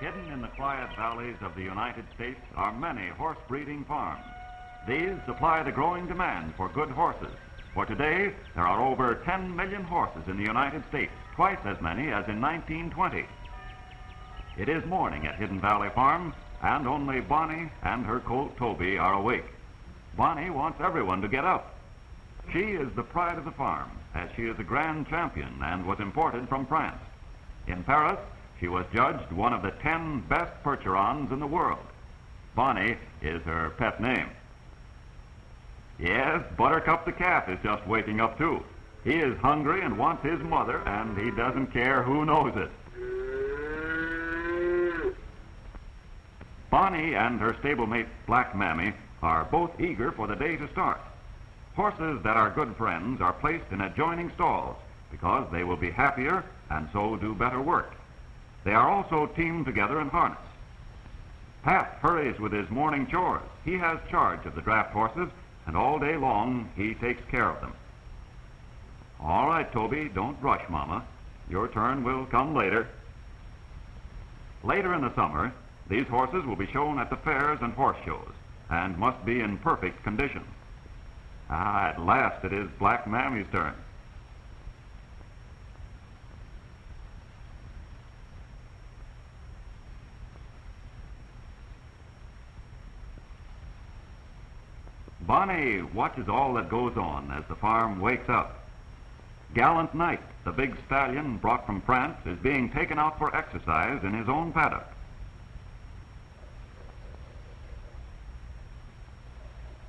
Hidden in the quiet valleys of the United States are many horse breeding farms. These supply the growing demand for good horses. For today, there are over 10 million horses in the United States, twice as many as in 1920. It is morning at Hidden Valley Farm, and only Bonnie and her colt Toby are awake. Bonnie wants everyone to get up. She is the pride of the farm, as she is a grand champion and was imported from France. In Paris, she was judged one of the 10 best Percherons in the world. Bonnie is her pet name. Yes, Buttercup the calf is just waking up too. He is hungry and wants his mother, and he doesn't care who knows it. Bonnie and her stablemate Black Mammy are both eager for the day to start. Horses that are good friends are placed in adjoining stalls because they will be happier and so do better work. They are also teamed together in harness. Pat hurries with his morning chores. He has charge of the draft horses, and all day long he takes care of them. All right, Toby, don't rush, Mama. Your turn will come later. Later in the summer, these horses will be shown at the fairs and horse shows and must be in perfect condition. At last it is Black Mammy's turn. Bonnie watches all that goes on as the farm wakes up. Gallant Knight, the big stallion brought from France, is being taken out for exercise in his own paddock.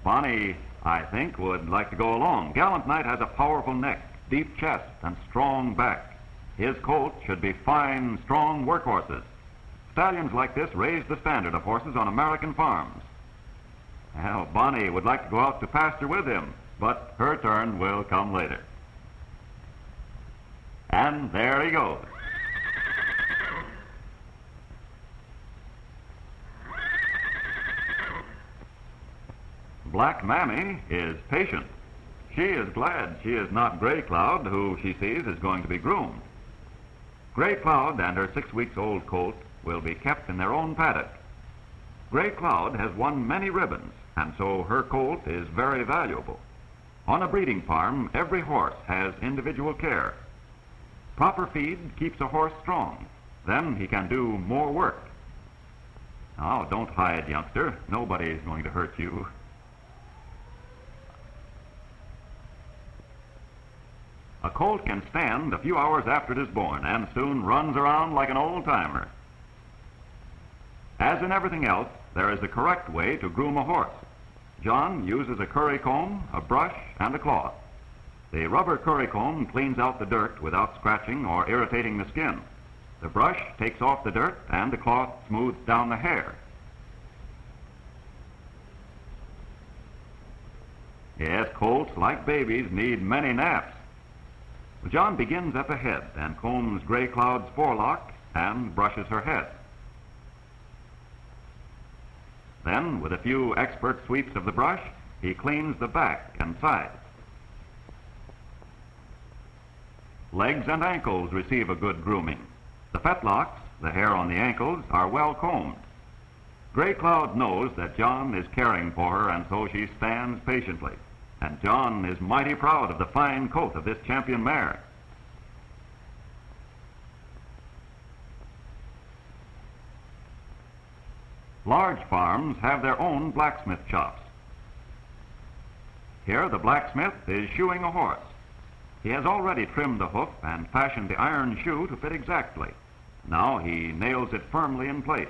Bonnie, I think, would like to go along. Gallant Knight has a powerful neck, deep chest, and strong back. His colt should be fine, strong workhorses. Stallions like this raise the standard of horses on American farms. Well, Bonnie would like to go out to pasture with him, but her turn will come later. And there he goes. Black Mammy is patient. She is glad she is not Gray Cloud, who she sees is going to be groomed. Gray Cloud and her 6-week-old colt will be kept in their own paddock. Gray Cloud has won many ribbons, and so her colt is very valuable. On a breeding farm, every horse has individual care. Proper feed keeps a horse strong. Then he can do more work. Oh, don't hide, youngster. Nobody's going to hurt you. A colt can stand a few hours after it is born and soon runs around like an old-timer. As in everything else, there is a correct way to groom a horse. John uses a curry comb, a brush, and a cloth. The rubber curry comb cleans out the dirt without scratching or irritating the skin. The brush takes off the dirt, and the cloth smooths down the hair. Yes, colts, like babies, need many naps. John begins at the head and combs Gray Cloud's forelock and brushes her head. Then, with a few expert sweeps of the brush, he cleans the back and sides. Legs and ankles receive a good grooming. The fetlocks, the hair on the ankles, are well combed. Gray Cloud knows that John is caring for her, and so she stands patiently. And John is mighty proud of the fine coat of this champion mare. Large farms have their own blacksmith shops. Here the blacksmith is shoeing a horse. He has already trimmed the hoof and fashioned the iron shoe to fit exactly. Now he nails it firmly in place.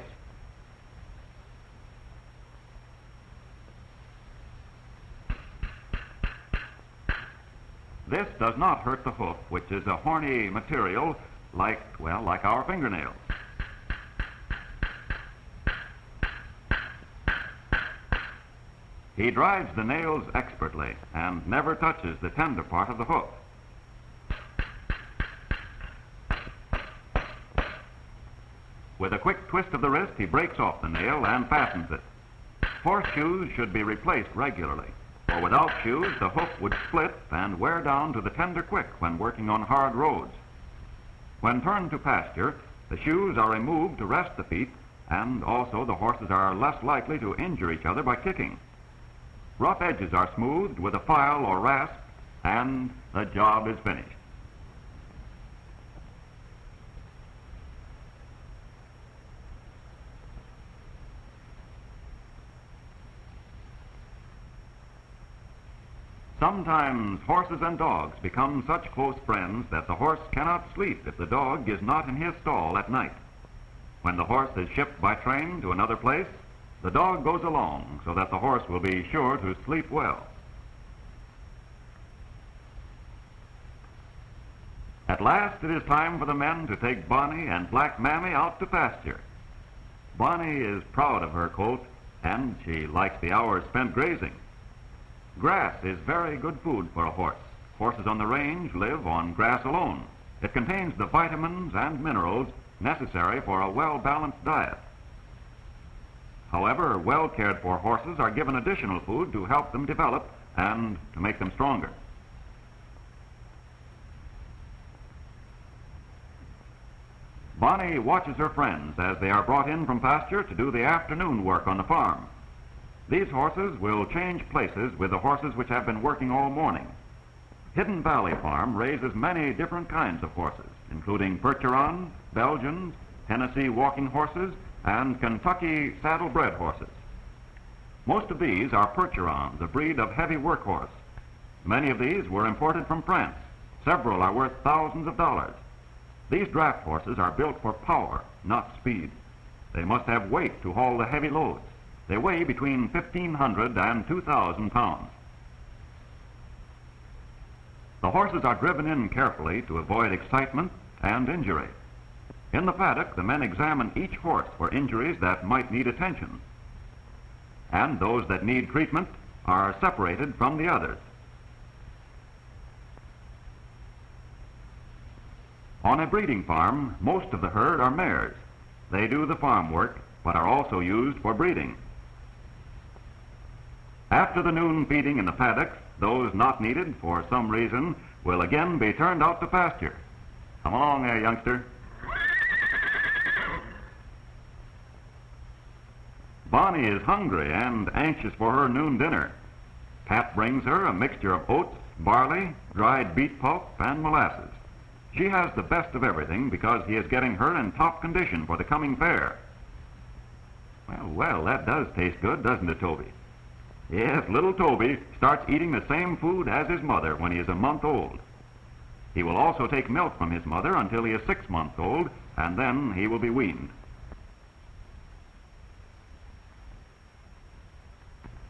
This does not hurt the hoof, which is a horny material like our fingernails. He drives the nails expertly and never touches the tender part of the hoof. With a quick twist of the wrist, he breaks off the nail and fastens it. Horseshoes should be replaced regularly, for without shoes, the hoof would split and wear down to the tender quick when working on hard roads. When turned to pasture, The shoes are removed to rest the feet, and also the horses are less likely to injure each other by kicking. Rough edges are smoothed with a file or rasp, and the job is finished. Sometimes horses and dogs become such close friends that the horse cannot sleep if the dog is not in his stall at night. When the horse is shipped by train to another place, the dog goes along so that the horse will be sure to sleep well. At last it is time for the men to take Bonnie and Black Mammy out to pasture. Bonnie is proud of her colt, and she likes the hours spent grazing. Grass is very good food for a horse. Horses on the range live on grass alone. It contains the vitamins and minerals necessary for a well-balanced diet. However, well-cared-for horses are given additional food to help them develop and to make them stronger. Bonnie watches her friends as they are brought in from pasture to do the afternoon work on the farm. These horses will change places with the horses which have been working all morning. Hidden Valley Farm raises many different kinds of horses, including Percheron, Belgians, Tennessee walking horses, and Kentucky saddle-bred horses. Most of these are Percherons, a breed of heavy workhorse. Many of these were imported from France. Several are worth thousands of dollars. These draft horses are built for power, not speed. They must have weight to haul the heavy loads. They weigh between 1,500 and 2,000 pounds. The horses are driven in carefully to avoid excitement and injury. In the paddock, the men examine each horse for injuries that might need attention, and those that need treatment are separated from the others. On a breeding farm, most of the herd are mares. They do the farm work, but are also used for breeding. After the noon feeding in the paddocks, those not needed for some reason will again be turned out to pasture. Come along there, youngster. Bonnie is hungry and anxious for her noon dinner. Pat brings her a mixture of oats, barley, dried beet pulp, and molasses. She has the best of everything because he is getting her in top condition for the coming fair. Well, that does taste good, doesn't it, Toby? Yes, little Toby starts eating the same food as his mother when he is a month old. He will also take milk from his mother until he is 6 months old, and then he will be weaned.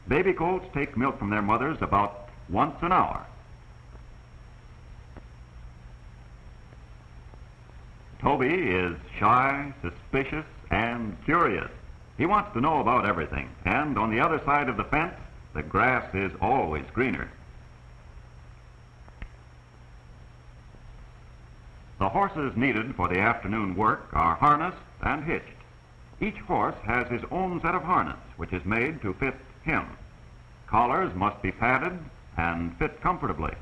Baby colts take milk from their mothers about once an hour. Toby is shy, suspicious, and curious. He wants to know about everything, and on the other side of the fence, the grass is always greener. The horses needed for the afternoon work are harnessed and hitched. Each horse has his own set of harness, which is made to fit him. Collars must be padded and fit comfortably.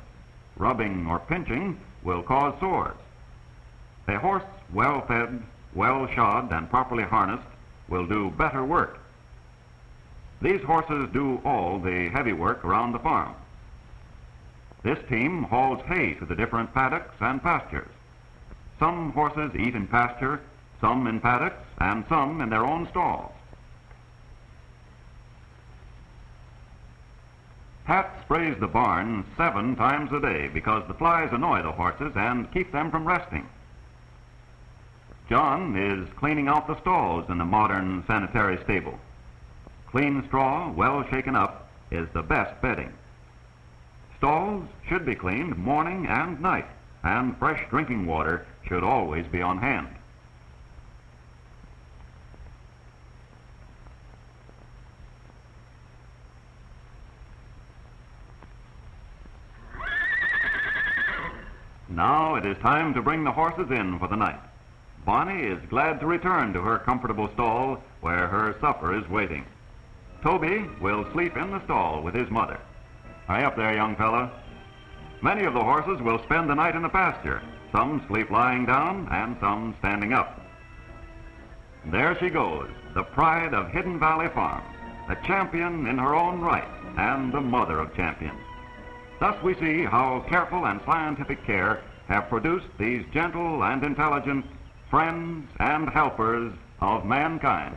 Rubbing or pinching will cause sores. A horse well-fed, well-shod, and properly harnessed will do better work. These horses do all the heavy work around the farm. This team hauls hay to the different paddocks and pastures. Some horses eat in pasture, some in paddocks, and some in their own stalls. Pat sprays the barn 7 times a day because the flies annoy the horses and keep them from resting. John is cleaning out the stalls in the modern sanitary stable. Clean straw, well shaken up, is the best bedding. Stalls should be cleaned morning and night, and fresh drinking water should always be on hand. Now it is time to bring the horses in for the night. Bonnie is glad to return to her comfortable stall where her supper is waiting. Toby will sleep in the stall with his mother. Hurry up there, young fella. Many of the horses will spend the night in the pasture. Some sleep lying down and some standing up. There she goes, the pride of Hidden Valley Farm, a champion in her own right and the mother of champions. Thus we see how careful and scientific care have produced these gentle and intelligent friends and helpers of mankind.